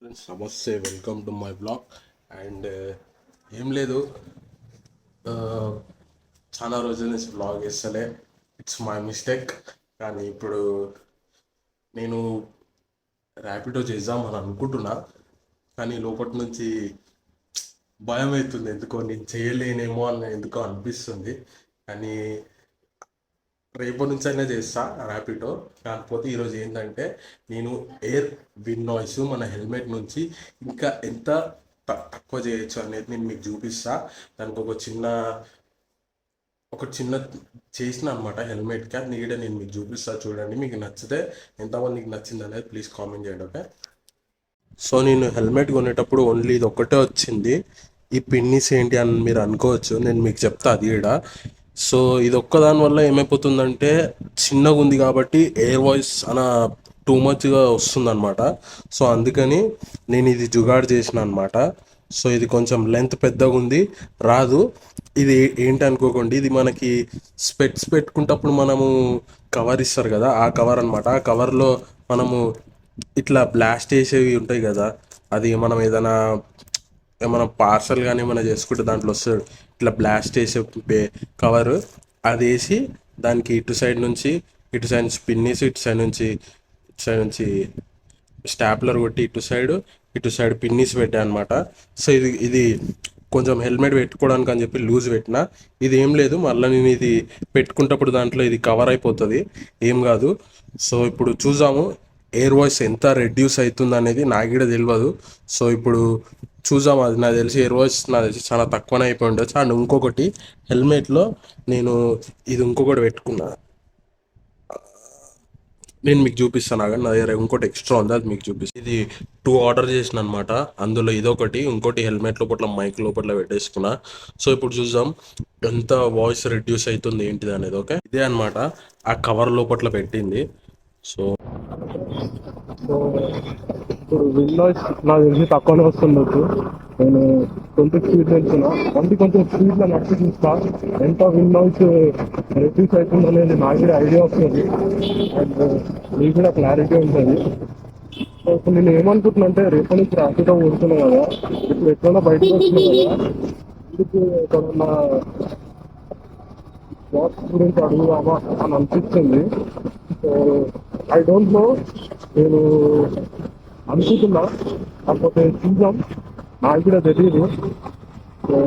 Friends నమస్తే, welcome to my blog. And ఏం లేదు, చాలా రోజుల నుంచి బ్లాగ్ చేస్తలే. It's my mistake. కానీ ఇప్పుడు నేను ర్యాపిడో చేద్దామని అనుకుంటున్నా, కానీ లోపటి నుంచి భయం అవుతుంది. ఎందుకో నేను చేయలేనేమో అని ఎందుకో అనిపిస్తుంది. కానీ రేపటి నుంచి అయినా చేస్తా ర్యాపిడో. కాకపోతే ఈరోజు ఏంటంటే నేను ఎయిర్ విన్ నాయిస్ మన హెల్మెట్ నుంచి ఇంకా ఎంత తక్కువ చేయొచ్చు అనేది నేను మీకు చూపిస్తా. దానికి ఒక చిన్న చేసిన అనమాట హెల్మెట్కి. అది నీడ నేను మీకు చూపిస్తా, చూడండి. మీకు నచ్చితే ఎంతమందికి నచ్చింది అనేది ప్లీజ్ కామెంట్ చేయండి, ఓకే? సో నేను హెల్మెట్ కొనేటప్పుడు ఓన్లీ ఇది ఒక్కటే వచ్చింది. ఈ పిన్నిస్ ఏంటి అని మీరు అనుకోవచ్చు, నేను మీకు చెప్తా అది కూడా. సో ఇది ఒక్కదాని వల్ల ఏమైపోతుందంటే, చిన్నగా ఉంది కాబట్టి ఎయిర్ వాయిస్ అన టూ మచ్గా వస్తుంది అనమాట. సో అందుకని నేను ఇది జుగాడ్ చేసిన అనమాట. సో ఇది కొంచెం లెంత్ పెద్దగా ఉంది, రాదు. ఇది ఏంటి అనుకోకండి, ఇది మనకి స్పెట్స్ పెట్టుకుంటప్పుడు మనము కవర్ ఇస్తారు కదా, ఆ కవర్ అనమాట. ఆ కవర్లో మనము ఇట్లా బ్లాస్ట్ చేసేవి ఉంటాయి కదా, అది మనం ఏమైనా పార్సల్ కానీ ఏమైనా చేసుకుంటే దాంట్లో వస్తుంది ఇట్లా బ్లాస్ట్ చేసే కవర్. అది వేసి దానికి ఇటు సైడ్ నుంచి పిన్ వేసి ఇటు సైడ్ నుంచి స్టాప్లర్ కొట్టి ఇటు సైడ్ పిన్నిస్ పెట్టా అనమాట. సో ఇది కొంచెం హెల్మెట్ పెట్టుకోవడానికి అని చెప్పి లూజ్ పెట్టిన. ఇది ఏం లేదు, మళ్ళీ నేను ఇది పెట్టుకుంటప్పుడు దాంట్లో ఇది కవర్ అయిపోతుంది, ఏం కాదు. సో ఇప్పుడు చూద్దాము ఎయిర్ వాయిస్ ఎంత రెడ్యూస్ అవుతుంది అనేది. నాకు కూడా తెలియదు. సో ఇప్పుడు చూద్దాం. అది నాకు తెలిసి ఎయిర్ వాయిస్ నాకు తెలిసి చాలా తక్కువనే అయిపోయి ఉండొచ్చు. అండ్ ఇంకొకటి, హెల్మెట్లో నేను ఇది ఇంకొకటి పెట్టుకున్నా, నేను మీకు చూపిస్తాను. కానీ నా దగ్గర ఇంకోటి ఎక్స్ట్రా ఉంది, అది మీకు చూపిస్తాను. ఇది 2 ఆర్డర్ చేసిన అనమాట. అందులో ఇదొకటి, ఇంకోటి హెల్మెట్ లోపల మైక్ లోపల పెట్టేసుకున్నా. సో ఇప్పుడు చూద్దాం ఎంత వాయిస్ రెడ్యూస్ అవుతుంది ఏంటిది అనేది, ఓకే? ఇదే అనమాట ఆ కవర్ లోపల పెట్టింది. సో ఇప్పుడు విండోస్ నాకు తెలిసి తక్కువనే వస్తుండొచ్చు. నేను 20 స్పీడ్ వెళ్తున్నా, వంటి కొంచెం స్పీడ్లో నడిచి చూస్తా ఎంత విండోస్ రెడ్యూస్ అవుతుంది అనేది నాకు కూడా ఐడియా వస్తుంది. అండ్ మీకు కూడా క్లారిటీ ఉంటుంది. సో ఇప్పుడు నేను ఏమనుకుంటున్నా అంటే, రేపు నుంచి ర్యాపిడో కొడుతున్నాను కదా, ఇప్పుడు ఎక్కడన్నా బయటకు వస్తున్నాను కదా, ఇందుకు ఎక్కడన్నా జాబ్స్ గురించి అడుగుదామా అని అనిపిస్తుంది. సో ఐ డోంట్ నో, నేను అనుకుంటున్నా, కాకపోతే చూద్దాం, నాకు కూడా తెలియదు. So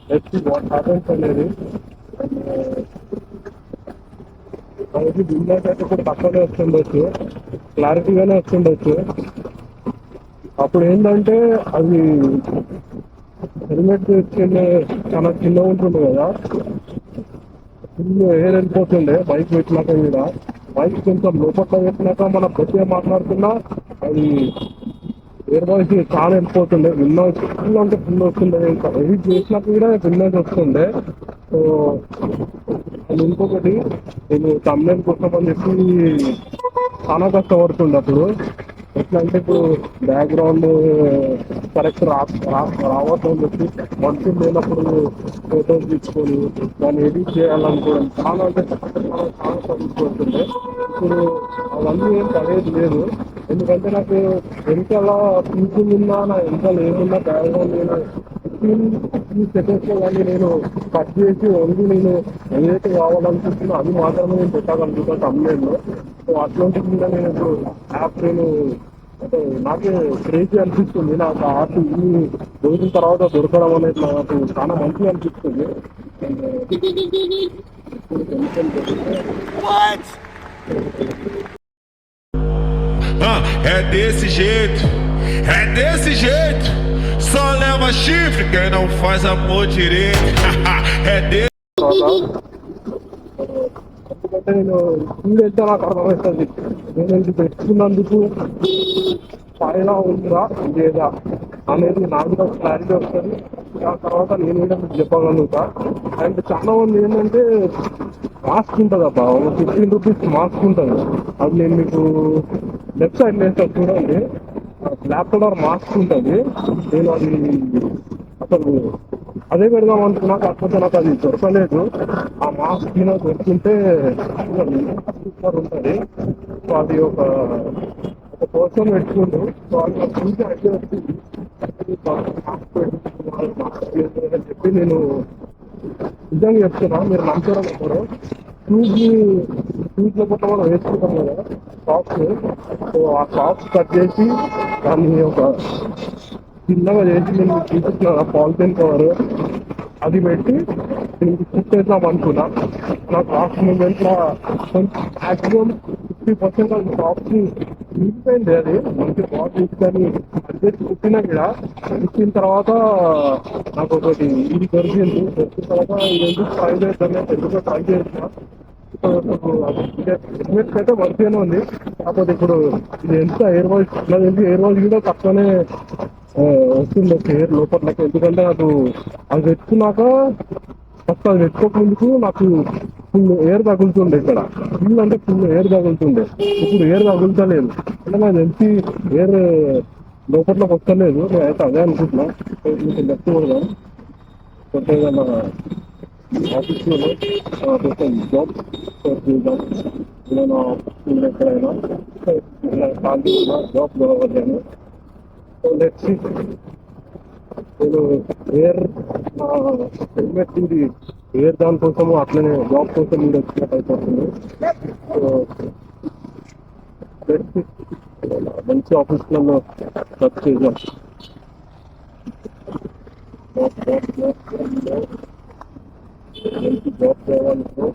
let's see what happens అనేది. మనకి విండోస్ అయితే కూడా తక్కువనే వస్తుండొచ్చు, క్లారిటీగానే వస్తుండొచ్చు. అప్పుడు ఏంటంటే అది హెల్మెట్ చాలా చిన్నగా ఉంటుంది కదా, ఫుల్ ఎయిర్ వెళ్ళిపోతుండే బైక్ పెట్టినాక కూడా. బైక్ కొంచెం లోపల పెట్టినాక మనం గట్టిగా మాట్లాడుతున్నా అది ఎయిర్ వాయిస్ చాలా వెళ్ళిపోతుండే. విన్నోస్ ఫుల్ అంటే ఫుల్ వస్తుండే, ఇంకా ఎడిట్ చేసినాక కూడా విన్నోస్ వస్తుండే. సో అది ఇంకొకటి, నేను తమ్ముళ్ళ కోసం అని చెప్పి చాలా కష్టపడుతుండే అప్పుడు. ఎట్లా అంటే ఇప్పుడు బ్యాక్గ్రౌండ్ కరెక్ట్ రావద్దని చెప్పి మనుషులు లేనప్పుడు ఫోటోస్ తీసుకొని దాన్ని ఎడిట్ చేయాలనుకోవడం చాలా అంటే చాలా చదువుకుంటుండే. ఇప్పుడు అవన్నీ ఏం పడేది లేదు, ఎందుకంటే నాకు వెనకాల పీపుల్ ఉన్నా, నా వెనకాల ఏమున్నా బ్యాక్గ్రౌండ్ నేను ఈ సెకండ్స్లో కానీ నేను కట్ చేసి ఓన్లీ నేను ఏదైతే కావాలనుకుంటున్నా అది మాత్రమే నేను పెట్టగలుగుతాను తమ్ముళ్ళలో. సో అట్లాంటి మీద నేను ఇప్పుడు యాప్ నేను అంటే నాకే క్రేజీ అనిపిస్తుంది. నాకు ఆర్ట్ ఇన్ని రోజుల తర్వాత దొరకడం అనేది నాకు చాలా మంచిగా అనిపిస్తుంది. É desse jeito, é desse jeito. Só leva chifre quem não faz amor direito. É desse. ఎందుకంటే నేను స్పీడ్ అయితే నాకు అర్థమవుతుంది, నేను ఇది పెట్టుకున్నందుకు పైన ఉందా లేదా అనేది నాకు కూడా క్లారిటీ వస్తుంది. దాని తర్వాత నేను కూడా మీకు చెప్పగలుగుతా. అండ్ చాలా మంది ఏంటంటే మాస్క్ ఉంటుంది అబ్బా, ఒక 15 రూపీస్ మాస్క్ ఉంటుంది. అది నేను మీకు లెఫ్ట్ సైడ్ వేస్తాను చూడండి, బ్లాక్ కలర్ మాస్క్ ఉంటుంది. నేను అది అసలు అదే పెడదాం అనుకున్నా, కాకపోతే నాకు అది దొరకలేదు. ఆ మాస్క్ దొరుకుంటే సూపర్ ఉంటుంది. సో అది ఒక కోసం పెట్టుకుంటూ వాళ్ళు చూసి ఐడియా వచ్చింది అని చెప్పి నేను నిజంగా చెప్తున్నా, మీరు నమ్ముతారో నమ్మరు. షూస్లో పుట్ట మనం వేసుకుంటాం కదా సాక్స్, సో ఆ సాక్స్ కట్ చేసి దాన్ని ఒక చిన్నగా చేసి నేను చూపిస్తున్నాను పాలిథిన్ కవర్ అది పెట్టి దీనికి కుట్టేద్దాం అనుకున్నా. నాకు లాస్ట్ మూమెంట్లో మ్యాక్సిమం 50% అది సాక్స్ మిగిలిపోయింది. అది మంచి బాగా తీసుకొని అడ్జస్ట్ కుట్టినా కూడా కుట్టిన తర్వాత నాకు ఒకటి ఇది దొరికింది. దొరికిన తర్వాత ఇది ట్రై చేస్తాను, ఎందుకో ట్రై చేసిన. హెల్మెట్ అయితే మంచిగానే ఉంది, కాకపోతే ఇప్పుడు ఇది ఎంత ఎయిర్ వాయిస్ ఎయిర్ వాయిస్ కూడా తక్కువనే వస్తుంది ఎయిర్ లోపలకి. ఎందుకంటే నాకు అది తెచ్చుకున్నాక ఫస్ట్ అది తెచ్చుకోక ముందుకు నాకు ఫుల్ ఎయిర్ తగులుతుండే, ఇక్కడ ఫుల్ అంటే ఫుల్ ఎయిర్ తగులుతుండే. ఇప్పుడు ఎయిర్ తగులుతలేదు అంటే నాకు తెలిసి ఎయిర్ లోపట్లోకి వస్తలేదు. నేనైతే అదే అనుకుంటున్నా. మీకు లెఫ్ట్ కొడదాం కొత్తగా ఆఫీస్లో కొంచెం జాబ్ చేద్దాం. నేను ఆఫీస్ ఎక్కడైనా ఖాళీ జాబ్ కావాలి. Let's see. నేను ఎయిర్ హెల్మెట్ ఇది ఎయిర్ దానికోసము అట్లనే జాబ్ కోసం మీరు వచ్చినట్టు అయిపోతుంది. So let's see. మంచి ఆఫీస్లలో వర్క్ చేద్దాం. మంచి జాబ్ చేయాలనుకో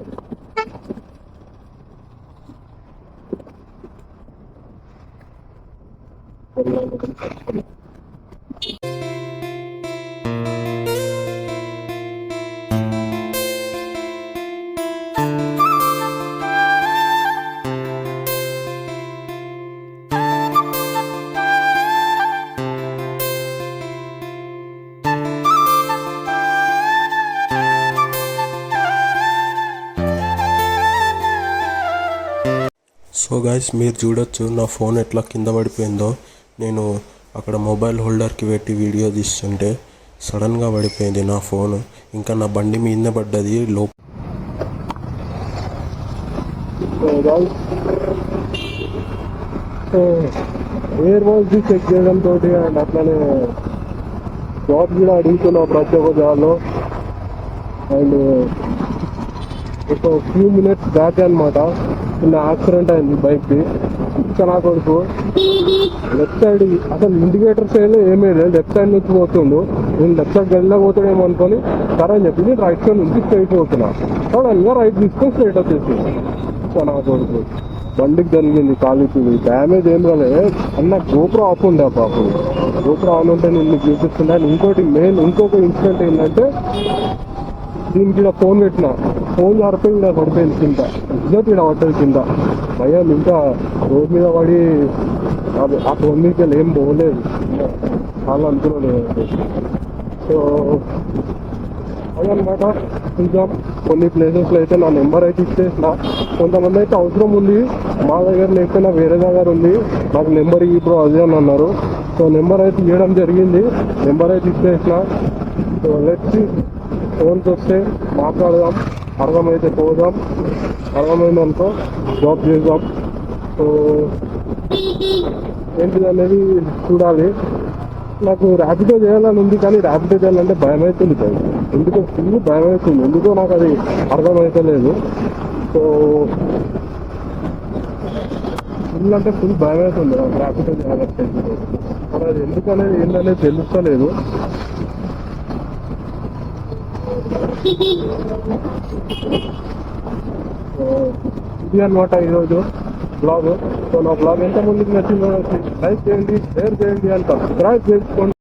సో గైస్, మీరు చూడొచ్చు నా ఫోన్ ఎట్లా కింద పడిపోయిందో. నేను అక్కడ మొబైల్ హోల్డర్కి పెట్టి వీడియో తీస్తుంటే సడన్గా పడిపోయింది నా ఫోన్. ఇంకా నా బండి మీద పడ్డది ఎయిర్ వాయిస్ చెక్ చేయడంతో అండ్ అట్లానే జాబ్ కూడా అడుగుతున్నాం ప్రతి ఒక్క జాబ్లో. అండ్ ఒక ఫ్యూ మినిట్స్ బ్యాక్ అనమాట చిన్న యాక్సిడెంట్ అయింది బైక్కి. ఇంకా నా కొడుకు లెఫ్ట్ సైడ్ అసలు ఇండికేటర్ సైడ్ ఏమీ లేదు, లెఫ్ట్ సైడ్ నుంచి పోతుండు. నేను లెఫ్ట్ సైడ్ వెళ్ళకపోతాడేమో అనుకొని సరే అని చెప్పి నేను రైట్ సైడ్ నుంచి స్ట్రైట్ పోతున్నా. సడన్గా రైట్ తీసుకొని స్ట్రైట్ వచ్చేసి ఇంకా నా కొడుకు బండికి జరిగింది. కాలికి డ్యామేజ్ ఏం కాలేదు అన్న. గోప్రో ఆఫ్ ఉండే పాపం, గోప్రో ఆన్ ఉంటే నేను చూపిస్తున్నాను. ఇంకొక ఇన్సిడెంట్ ఏంటంటే దీనికి ఇలా ఫోన్ పెట్టిన, ఫోన్ జారిపోయి ఇలా పడిపోయింది కింద, ఇజ్జత్ ఇలా పట్టదు కింద. భయం ఇంకా రోడ్ మీద పడి ఆ ఫోన్ మీద ఏం పోలేదు, చాలా అనుకున్నాను. సో అదనమాట. ఇంకా కొన్ని ప్లేసెస్లో అయితే నా నెంబర్ అయితే ఇచ్చేసిన. కొంతమంది అయితే అవసరం ఉంది మా దగ్గర లేకపోయినా వేరే దగ్గర ఉంది, నాకు నెంబర్ ఇప్పుడు అదే అని అన్నారు. సో నెంబర్ అయితే ఇవ్వడం జరిగింది, నెంబర్ అయితే ఇచ్చేసిన. సో లెట్స్ ఫోన్స్ వస్తే మాట్లాడదాం, అర్థమైతే పోదాం, అర్థమైందనుకో జాబ్ చేద్దాం. సో ఏంటిది అనేది చూడాలి. నాకు ర్యాపిడో చేయాలని ఉంది, కానీ ర్యాపిడో చేయాలంటే భయం అవుతుంది కదా, ఎందుకో ఫుల్ భయం అవుతుంది, ఎందుకో నాకు అది అర్థమవుతలేదు. సో ఫుల్ అంటే ఫుల్ భయం అవుతుంది నాకు ర్యాపిడో చేయాలంటే. మరి అది ఎందుకనేది ఏంటనేది తెలుస్తలేదు. ఇది అనమాట ఈరోజు బ్లాగ్. సో నా బ్లాగ్ ఎంత ముందుకు నచ్చిందో లైక్ చేయండి, షేర్ చేయండి అండ్ సబ్స్క్రైబ్ చేసుకోండి.